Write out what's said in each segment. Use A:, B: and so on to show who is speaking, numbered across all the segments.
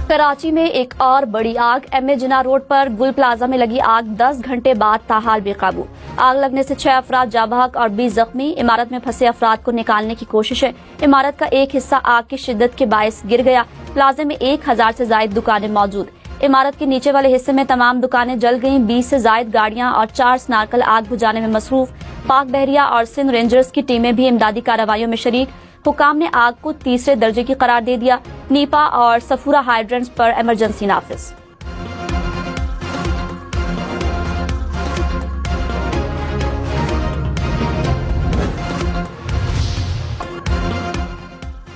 A: कराची में एक और बड़ी आग। एमए जिना रोड पर गुल प्लाजा में लगी आग 10 घंटे बाद ताहाल बेकाबू। आग लगने से 6 अफराद जाँ बहक और 20 जख्मी। इमारत में फंसे अफराद को निकालने की कोशिश है। इमारत का एक हिस्सा आग की शिद्दत के बायस गिर गया। प्लाजे में 1000 से ज्यादा दुकानें मौजूद। इमारत के नीचे वाले हिस्से में तमाम दुकानें जल गईं। 20 से ज्यादा गाड़ियां और 4 स्नार्कल आग बुझाने में मसरूफ। पाक बहरिया और सिंध रेंजर्स की टीमें भी इमदादी कार्रवाइयों में शरीक। हुकाम ने आग को तीसरे दर्जे की करार दे दिया। नीपा और सफूरा हाइड्रेंट्स पर इमरजेंसी नाफिज।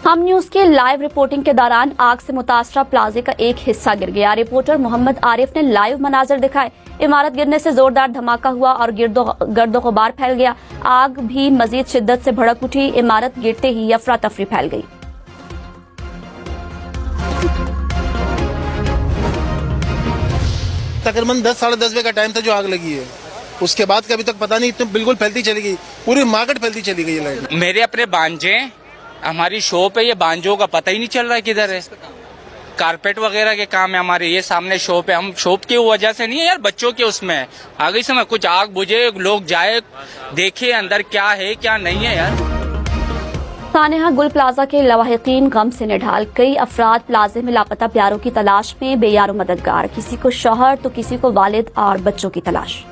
A: हम न्यूज के लाइव रिपोर्टिंग के दौरान आग से मुतासरा प्लाजे का एक हिस्सा गिर गया। रिपोर्टर मोहम्मद आरिफ ने लाइव मनाजर दिखाए। इमारत गिरने से जोरदार धमाका हुआ और गर्दो गुबार फैल गया। आग भी मजीद शिद्दत से भड़क उठी। इमारत गिरते ही अफरा तफरी फैल गई।
B: तकरीबन 10 साढ़े 10 बजे का टाइम था जो आग लगी है। उसके बाद का अभी तक पता नहीं, तो बिल्कुल फैलती चली गई, पूरी मार्केट फैलती चली गई लाइट।
C: मेरे अपने बांझे, हमारी शॉप है, ये बांझों का पता ही नहीं चल रहा है किधर है। कारपेट वगैरह के काम है हमारे, ये सामने शॉप है। हम शॉप की वजह से नहीं है यार, बच्चों के उसमें है। आगे समय कुछ आग बुझे, लोग जाए देखे अंदर क्या है क्या नहीं है यार।
A: सानेहा गुल प्लाजा के लवाहिकीन गम से निढाल। कई अफराद प्लाजे में लापता प्यारों की तलाश में बेयारो मददगार। किसी को शौहर तो किसी को वालिद और बच्चों की तलाश।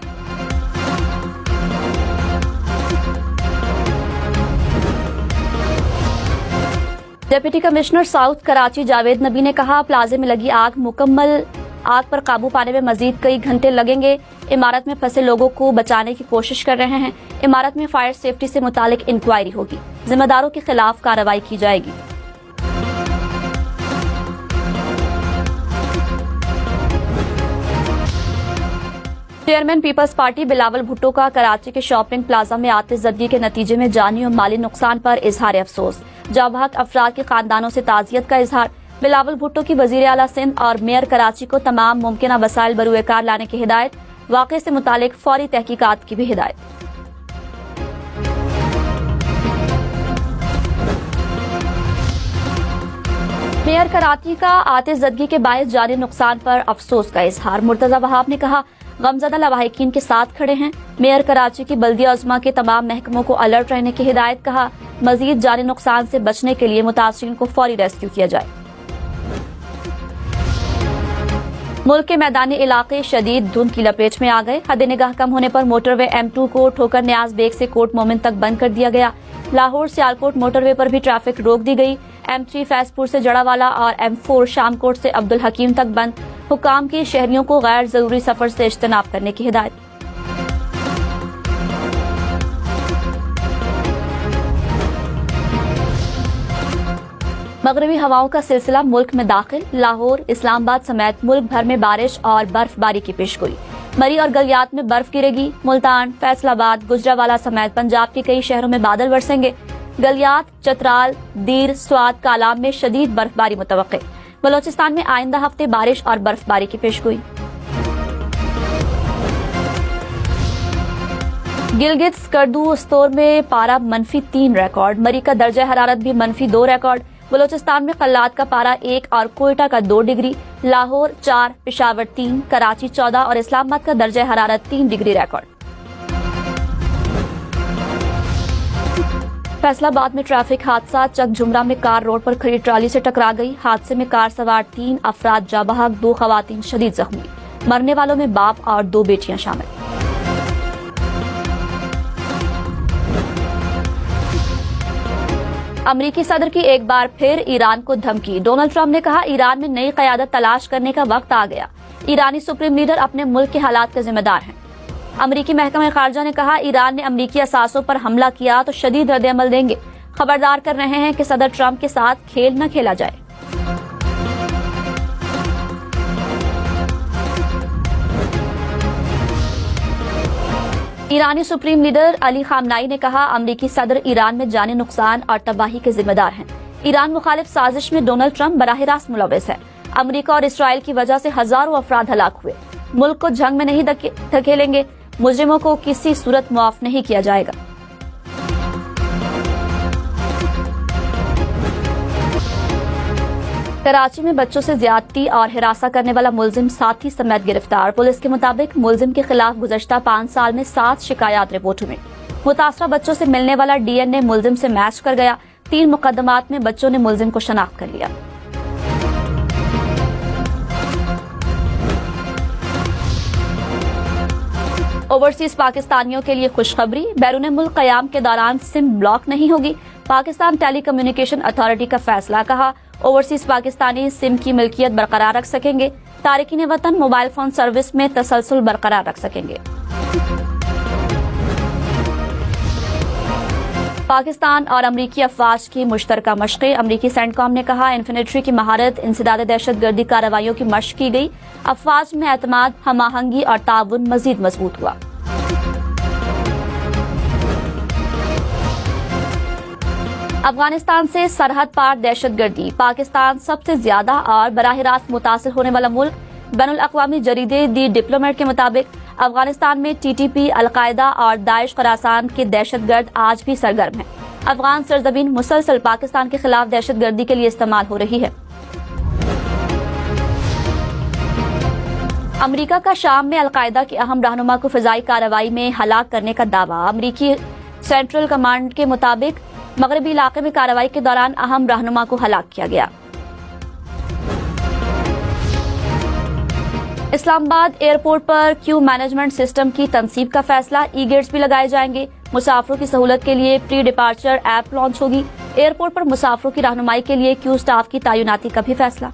A: Deputy commissioner south Karachi Javed नबी ने कहा, प्लाजे में लगी मुकम्मल आग पर काबू पाने में मजीद कई घंटे लगेंगे। इमारत में फंसे लोगों को बचाने की कोशिश कर रहे हैं। इमारत में फायर सेफ्टी से मुतालिक इंक्वायरी होगी। जिम्मेदारों के खिलाफ कार्रवाई की जाएगी। Chairman people's party Bilawal Bhutto का कराची के शॉपिंग प्लाजा में आतिशज़दगी के नतीजे में जानी और माली नुकसान पर इजहार अफसोस। जाबाक अफराद के खानदानों से ताज़ियत का इजहार। बिलावल भुट्टो की वजीर आला सिंध और मेयर कराची को तमाम मुमकिन वसाइल बरूएकार लाने की हिदायत। वाक़े से मुतालिक फौरी तहकीकात की भी हिदायत। मेयर कराची का आतिशज़दगी के बायस जानी नुकसान पर अफसोस का इजहार। मुर्तजा वहाब ने कहा, गमज़दा लवाहिकीन के साथ खड़े हैं। मेयर कराची की बल्दिया उज़्मा के तमाम महकमों को अलर्ट रहने की हिदायत। कहा, मजीद जानी नुकसान से बचने के लिए मुतासिरीन को फौरी रेस्क्यू किया जाए। मुल्क के मैदानी इलाके शदीद धुंध की लपेट में आ गए। हद निगाह कम होने पर मोटरवे M2 को ठोकर न्याज बेग से कोट मोमिन तक बंद कर दिया गया। लाहौर सियालकोट मोटरवे पर भी ट्रैफिक रोक दी गई। M3 फैजपुर से जड़ावाला और M4 शामकोट से अब्दुल हकीम तक बंद। हुकाम की शहरियों को गैर जरूरी सफर से इज्तनाब करने की हिदायत। मगरबी हवाओं का सिलसिला मुल्क में दाखिल। लाहौर, इस्लामाबाद समेत मुल्क भर में बारिश और बर्फबारी की पेशगोई। मरी और गलियात में बर्फ गिरेगी। मुल्तान, फैसलाबाद, गुजरावाला समेत पंजाब के कई शहरों में बादल बरसेंगे। गलियात, चतराल, दीर, स्वात, कालाम में शदीद बर्फबारी मुतवक्के। बलोचिस्तान में आइंदा हफ्ते बारिश और बर्फबारी की पेशगोई। गिलगित स्कर्दू में पारा -3 रिकॉर्ड। मरी का दर्जा हरारत भी -2 रिकॉर्ड। बलोचिस्तान में कल्लात का पारा 1 और कोयटा का 2 डिग्री। लाहौर 4, पेशावर 3, कराची 14 और इस्लामाबाद का दर्जा हरारत 3 डिग्री रिकॉर्ड। फैसलाबाद में ट्रैफिक हादसा। चक झुमरा में कार रोड पर खड़ी ट्राली से टकरा गई। हादसे में कार सवार 3 अफराद जाँ बहक, 2 खवातीन शदीद जख्मी। मरने वालों में बाप और 2 बेटियां शामिल। अमरीकी सदर की एक बार फिर ईरान को धमकी। डोनाल्ड ट्रंप ने कहा, ईरान में नई क़यादत तलाश करने का वक्त आ गया। ईरानी सुप्रीम लीडर अपने मुल्क के हालात के जिम्मेदार हैं। अमरीकी महकमा खारजा ने कहा, ईरान ने अमरीकी असासों पर हमला किया तो शदीद रद्द-ए-अमल देंगे। खबरदार कर रहे हैं कि सदर ट्रंप के साथ खेल न खेला जाए। ईरानी सुप्रीम लीडर अली खामनाई ने कहा, अमरीकी सदर ईरान में जानी नुकसान और तबाही के जिम्मेदार हैं। ईरान मुखालिफ साजिश में डोनाल्ड ट्रंप बराह रास्त मुलव्वस है। अमरीका और इसराइल की वजह से हजारों अफराद हलाक हुए। मुल्क को जंग में नहीं धकेलेंगे। मुजरिमों को किसी सूरत मुआफ नहीं किया जाएगा। कराची में बच्चों से ज्यादती और हिरासा करने वाला मुलजिम साथी समेत गिरफ्तार। पुलिस के मुताबिक मुलजिम के खिलाफ गुज़श्ता 5 साल में 7 शिकायत रिपोर्ट हुई। मुतासरा बच्चों से मिलने वाला DNA मुलजिम से मैच कर गया। 3 मुकदमात में बच्चों ने मुलजिम को शनाख्त कर लिया। ओवरसीज पाकिस्तानियों के लिए खुशखबरी, बैरून मुल्क क़याम के दौरान सिम ब्लॉक नहीं होगी। पाकिस्तान टेली कम्युनिकेशन अथॉरिटी का फैसला। कहा, ओवरसीज पाकिस्तानी सिम की मिल्कियत बरकरार रख सकेंगे। तारिकीन वतन मोबाइल फोन सर्विस में तसलसल बरकरार रख सकेंगे। पाकिस्तान और अमरीकी अफवाज की मुश्तरका मशक़ें। अमरीकी सेंटकॉम ने कहा, इन्फेंट्री की महारत इंसदाद दहशतगर्दी कार्रवाइयों की मशक़ की गई। अफवाज में एतमाद, हम आहंगी और ताउन मजीद मजबूत हुआ। अफगानिस्तान से सरहद पार दहशतगर्दी। पाकिस्तान सबसे ज्यादा और बराह रास्त मुतासिर होने वाला मुल्क। बैनुल अक़वामी जरीदे दी डिप्लोमेट के मुताबिक अफगानिस्तान में TTP, अलकायदा और दाइश ख़ुरासान के दहशतगर्द आज भी सरगर्म हैं। अफगान सरजमीन मुसलसल पाकिस्तान के खिलाफ दहशतगर्दी के लिए इस्तेमाल हो रही है। अमरीका का शाम में अलकायदा के अहम रहनुमा को फ़िज़ाई कार्रवाई में हलाक करने का दावा। अमरीकी सेंट्रल कमांड के मुताबिक मगरबी इलाके में कार्रवाई के दौरान अहम रहनुमा को हलाक किया गया। इस्लामाबाद एयरपोर्ट पर क्यू मैनेजमेंट सिस्टम की तनसीब का फैसला। ई-गेट्स भी लगाए जाएंगे। मुसाफिरों की सहूलत के लिए प्री डिपार्चर ऐप लॉन्च होगी। एयरपोर्ट पर मुसाफिरों की रहनुमाई के लिए क्यू स्टाफ की तैनाती का भी फैसला।